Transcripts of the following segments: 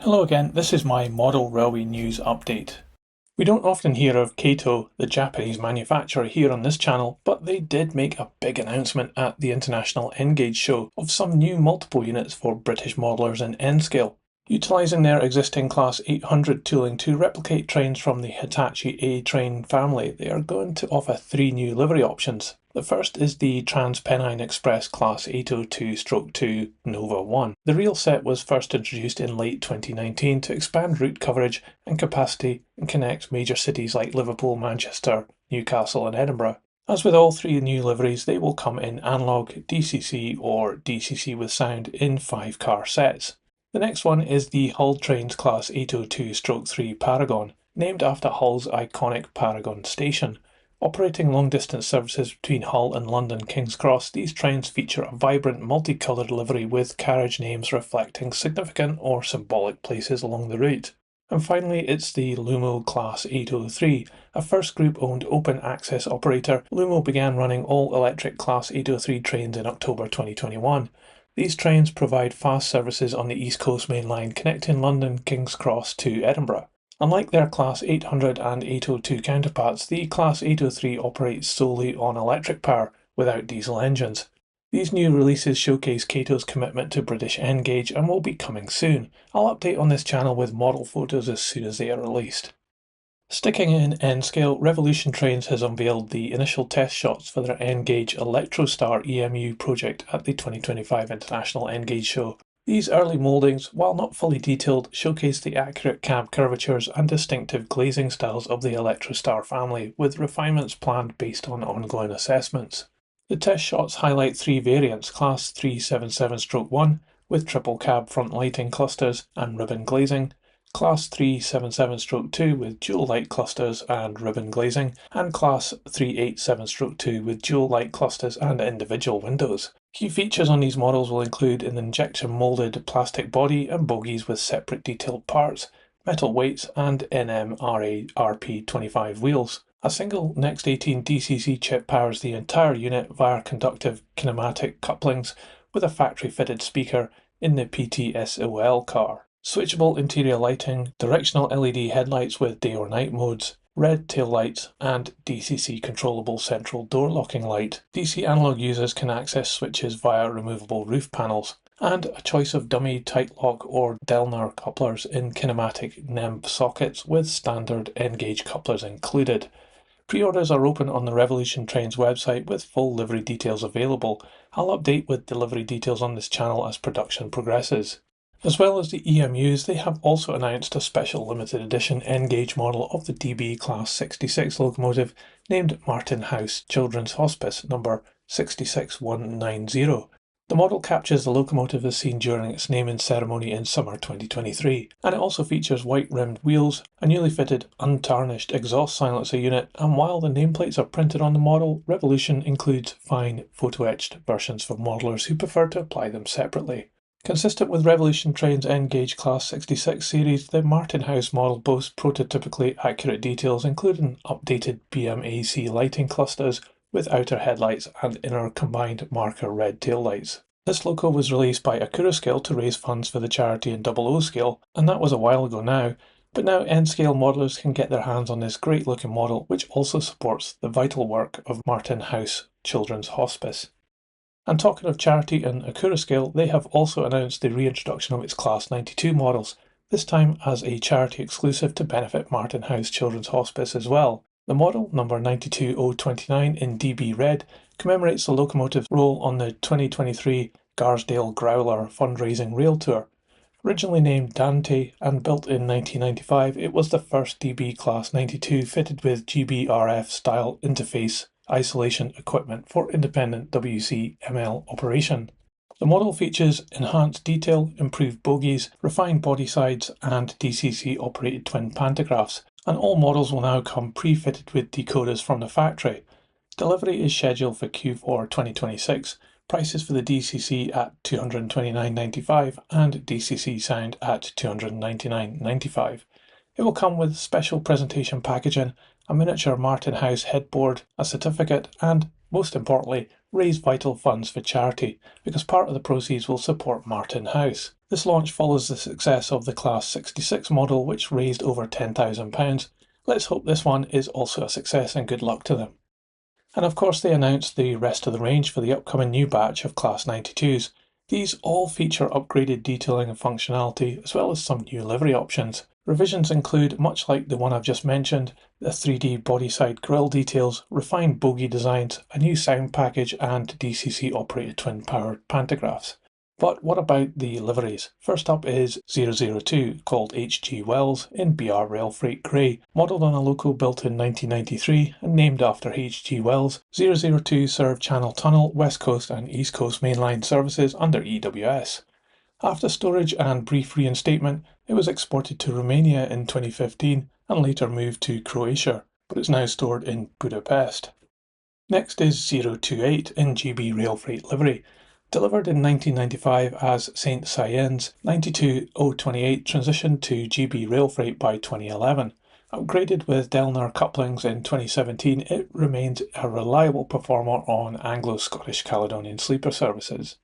Hello again, this is my model railway news update. We don't often hear of Kato, the Japanese manufacturer, here on this channel, but they did make a big announcement at the International N-Gauge show of some new multiple units for British modelers in N-scale, utilising their existing Class 800 tooling to replicate trains from the Hitachi A-train family. They are going to offer 3 new livery options. The first is the Trans-Pennine Express Class 802/2 Nova 1. The real set was first introduced in late 2019 to expand route coverage and capacity and connect major cities like Liverpool, Manchester, Newcastle and Edinburgh. As with all 3 new liveries, they will come in analogue, DCC or DCC with sound in 5-car sets. The next one is the Hull Trains Class 802/3 Paragon, named after Hull's iconic Paragon station. Operating long-distance services between Hull and London King's Cross, these trains feature a vibrant multicoloured livery with carriage names reflecting significant or symbolic places along the route. And finally, it's the Lumo Class 803, a first group-owned open-access operator. Lumo began running all-electric Class 803 trains in October 2021. These trains provide fast services on the East Coast Main Line connecting London King's Cross to Edinburgh. Unlike their Class 800 and 802 counterparts, the Class 803 operates solely on electric power without diesel engines. These new releases showcase Kato's commitment to British N-Gauge and will be coming soon. I'll update on this channel with model photos as soon as they are released. Sticking in N-scale, Revolution Trains has unveiled the initial test shots for their N-Gauge Electrostar EMU project at the 2025 International N-Gauge show. These early mouldings, while not fully detailed, showcase the accurate cab curvatures and distinctive glazing styles of the Electrostar family, with refinements planned based on ongoing assessments. The test shots highlight 3 variants, Class 377/1 with triple cab front lighting clusters and ribbon glazing, Class 377/2 with dual light clusters and ribbon glazing, and Class 387/2 with dual light clusters and individual windows. Key features on these models will include an injection moulded plastic body and bogies with separate detailed parts, metal weights and NMRA RP25 wheels. A single Next 18 DCC chip powers the entire unit via conductive kinematic couplings with a factory-fitted speaker in the PTSOL car. Switchable interior lighting, directional LED headlights with day or night modes, red tail lights, and DCC controllable central door locking light. DC analog users can access switches via removable roof panels, and a choice of dummy tight lock or Delner couplers in kinematic NEMP sockets with standard N-Gauge couplers included. Pre-orders are open on the Revolution Trains website with full livery details available. I'll update with delivery details on this channel as production progresses. As well as the EMUs, they have also announced a special limited edition N-Gauge model of the DB Class 66 locomotive named Martin House Children's Hospice number 66190. The model captures the locomotive as seen during its naming ceremony in summer 2023, and it also features white-rimmed wheels, a newly fitted untarnished exhaust silencer unit, and while the nameplates are printed on the model, Revolution includes fine photo-etched versions for modelers who prefer to apply them separately. Consistent with Revolution Trains N-Gauge Class 66 series, the Martin House model boasts prototypically accurate details including updated BMAC lighting clusters with outer headlights and inner combined marker red taillights. This loco was released by Accurascale to raise funds for the charity in 00 scale, and that was a while ago now, but now N-scale modelers can get their hands on this great looking model which also supports the vital work of Martin House Children's Hospice. And talking of charity and Accurascale, they have also announced the reintroduction of its Class 92 models, this time as a charity exclusive to benefit Martin House Children's Hospice as well. The model, number 92029 in DB Red, commemorates the locomotive's role on the 2023 Garsdale Growler fundraising rail tour. Originally named Dante and built in 1995, it was the first DB Class 92 fitted with GBRF style interface isolation equipment for independent WCML operation. The model features enhanced detail, improved bogies, refined body sides and DCC operated twin pantographs, and all models will now come pre-fitted with decoders from the factory. Delivery is scheduled for Q4 2026, prices for the DCC at $229.95 and DCC sound at $299.95. It will come with special presentation packaging, a miniature Martin House headboard, a certificate and most importantly, raise vital funds for charity, because part of the proceeds will support Martin House. This launch follows the success of the Class 66 model, which raised over £10,000. Let's hope this one is also a success, and good luck to them. And of course they announced the rest of the range for the upcoming new batch of Class 92s. These all feature upgraded detailing and functionality, as well as some new livery options. Revisions include, much like the one I've just mentioned, the 3D bodyside grille details, refined bogie designs, a new sound package and DCC operated twin-powered pantographs. But what about the liveries? First up is 002, called HG Wells in BR Rail Freight Grey. Modelled on a loco built in 1993 and named after HG Wells, 002 served Channel Tunnel, West Coast and East Coast mainline services under EWS. After storage and brief reinstatement, it was exported to Romania in 2015 and later moved to Croatia, but it's now stored in Budapest. Next is 028 in GB Rail Freight livery. Delivered in 1995 as St. Cyens, 92028 transitioned to GB Rail Freight by 2011. Upgraded with Delnar couplings in 2017, it remains a reliable performer on Anglo-Scottish Caledonian sleeper services.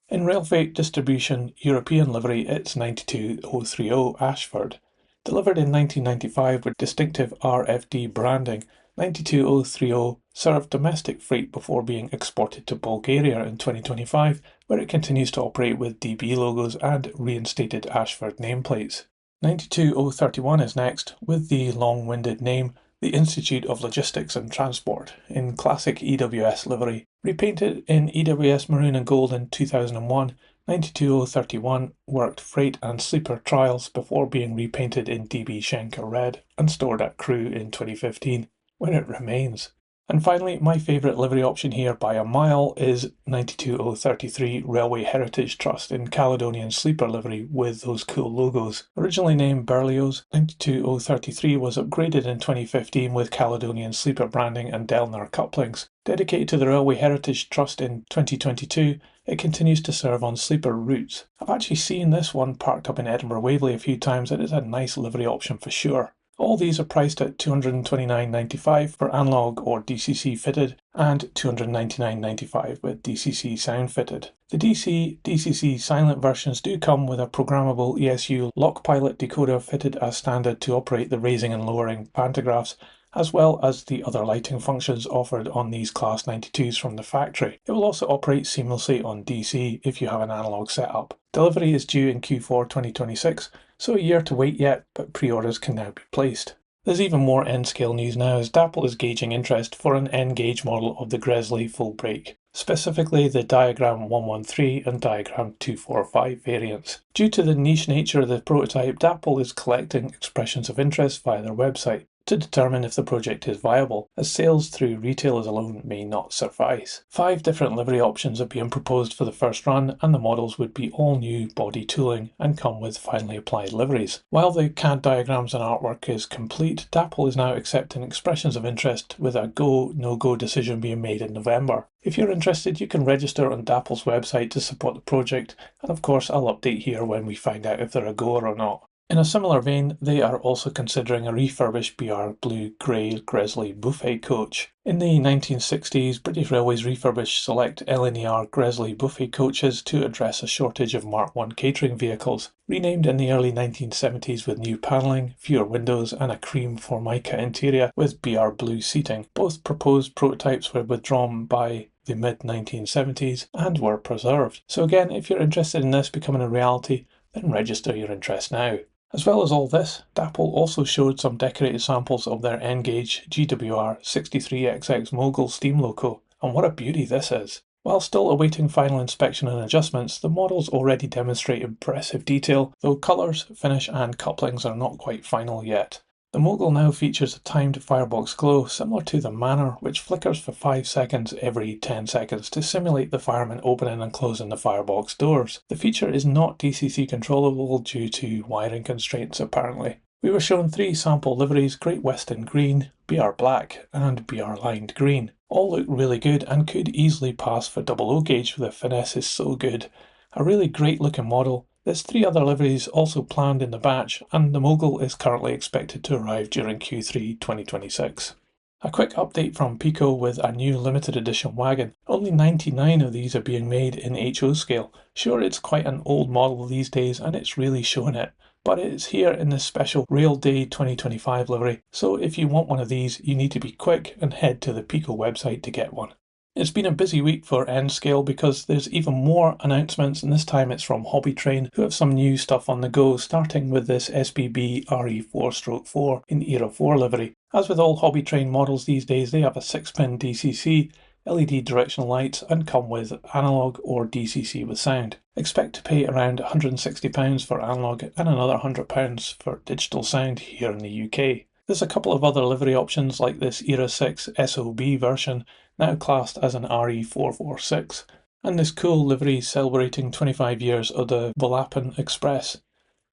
In Rail Freight Distribution European livery, it's 92030 Ashford. Delivered in 1995 with distinctive RFD branding, 92030 served domestic freight before being exported to Bulgaria in 2025, where it continues to operate with DB logos and reinstated Ashford nameplates. 92031 is next, with the long-winded name the Institute of Logistics and Transport, in classic EWS livery. Repainted in EWS maroon and gold in 2001, 92031 worked freight and sleeper trials before being repainted in DB Schenker red and stored at Crewe in 2015, where it remains. And finally, my favourite livery option here by a mile is 92033 Railway Heritage Trust in Caledonian sleeper livery with those cool logos. Originally named Berlioz, 92033 was upgraded in 2015 with Caledonian sleeper branding and Delnar couplings. Dedicated to the Railway Heritage Trust in 2022, it continues to serve on sleeper routes. I've actually seen this one parked up in Edinburgh Waverley a few times. It is a nice livery option for sure. All these are priced at $229.95 for analogue or DCC fitted and $299.95 with DCC sound fitted. The DCC silent versions do come with a programmable ESU lock pilot decoder fitted as standard to operate the raising and lowering pantographs, as well as the other lighting functions offered on these Class 92s from the factory. It will also operate seamlessly on DC if you have an analogue setup. Delivery is due in Q4 2026, so a year to wait yet, but pre-orders can now be placed. There's even more N-scale news now, as Dapol is gauging interest for an N-gauge model of the Gresley full brake, specifically the Diagram 113 and Diagram 245 variants. Due to the niche nature of the prototype, Dapol is collecting expressions of interest via their website to determine if the project is viable, as sales through retailers alone may not suffice. 5 different livery options are being proposed for the first run, and the models would be all new body tooling and come with finely applied liveries. While the CAD diagrams and artwork is complete, Dapol is now accepting expressions of interest, with a go, no-go decision being made in November. If you're interested, you can register on Dapol's website to support the project, and of course I'll update here when we find out if they're a goer or not. In a similar vein, they are also considering a refurbished BR blue-grey Gresley buffet coach. In the 1960s, British Railways refurbished select LNER Gresley buffet coaches to address a shortage of Mark I catering vehicles. Renamed in the early 1970s with new panelling, fewer windows and a cream Formica interior with BR blue seating. Both proposed prototypes were withdrawn by the mid-1970s and were preserved. So again, if you're interested in this becoming a reality, then register your interest now. As well as all this, Dapol also showed some decorated samples of their N-gauge GWR 63XX Mogul steam loco, and what a beauty this is. While still awaiting final inspection and adjustments, the models already demonstrate impressive detail, though colours, finish and couplings are not quite final yet. The Mogul now features a timed firebox glow similar to the Manor, which flickers for 5 seconds every 10 seconds to simulate the fireman opening and closing the firebox doors. The feature is not DCC controllable due to wiring constraints apparently. We were shown 3 sample liveries, Great Western Green, BR Black and BR Lined Green. All look really good and could easily pass for 00 gauge, the finesse is so good. A really great looking model. There's 3 other liveries also planned in the batch, and the Mogul is currently expected to arrive during Q3 2026. A quick update from Piko with a new limited edition wagon. Only 99 of these are being made in HO scale. Sure, it's quite an old model these days and it's really showing it, but it's here in this special Rail Day 2025 livery, so if you want one of these you need to be quick and head to the Piko website to get one. It's been a busy week for N-Scale because there's even more announcements, and this time it's from Hobbytrain, who have some new stuff on the go, starting with this SBB Re4/4 in Era 4 livery. As with all Hobbytrain models these days, they have a 6-pin DCC, LED directional lights, and come with analog or DCC with sound. Expect to pay around £160 for analog and another £100 for digital sound here in the UK. There's a couple of other livery options like this Era 6 SOB version, now classed as an RE446, and this cool livery celebrating 25 years of the Volapin Express,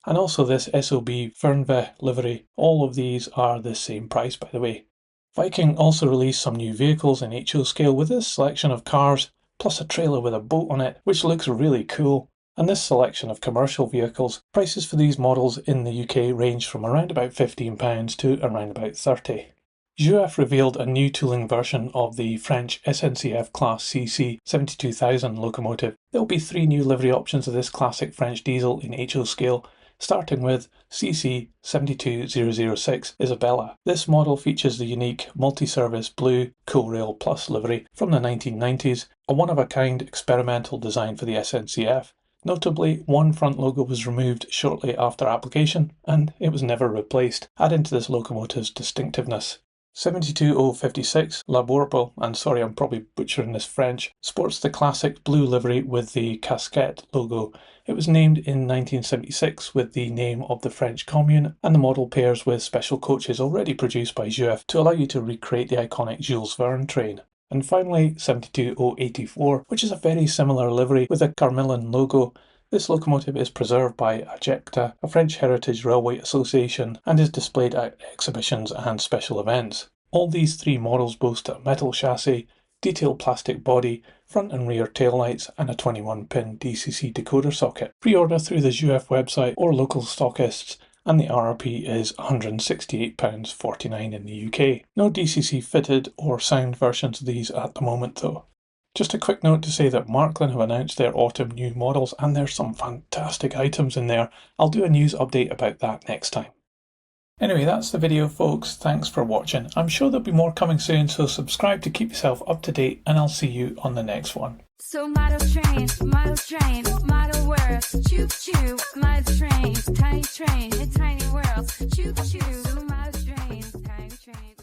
and also this SOB Fernve livery. All of these are the same price, by the way. Viking also released some new vehicles in HO scale with this selection of cars, plus a trailer with a boat on it, which looks really cool. And this selection of commercial vehicles, prices for these models in the UK range from around about £15 to around about £30. Jouef revealed a new tooling version of the French SNCF Class CC 72000 locomotive. There will be 3 new livery options of this classic French diesel in HO scale, starting with CC 72006 Isabella. This model features the unique multi-service blue Coolrail Plus livery from the 1990s, a one-of-a-kind experimental design for the SNCF. Notably, one front logo was removed shortly after application, and it was never replaced, adding to this locomotive's distinctiveness. 72056 La Bourbeau, and sorry I'm probably butchering this French, sports the classic blue livery with the casquette logo. It was named in 1976 with the name of the French commune, and the model pairs with special coaches already produced by Jouef to allow you to recreate the iconic Jules Verne train. And finally, 72084, which is a very similar livery with a Carmillon logo. This locomotive is preserved by AGECTA, a French heritage railway association, and is displayed at exhibitions and special events. All these 3 models boast a metal chassis, detailed plastic body, front and rear taillights, and a 21-pin DCC decoder socket. Pre-order through the Jouef website or local stockists, and the RRP is £168.49 in the UK. No DCC fitted or sound versions of these at the moment though. Just a quick note to say that Marklin have announced their autumn new models, and there's some fantastic items in there. I'll do a news update about that next time. Anyway, that's the video folks, thanks for watching. I'm sure there'll be more coming soon, so subscribe to keep yourself up to date, and I'll see you on the next one. So model trains, model worlds, choo choo, model trains, tiny worlds, choo choo, model trains, tiny trains.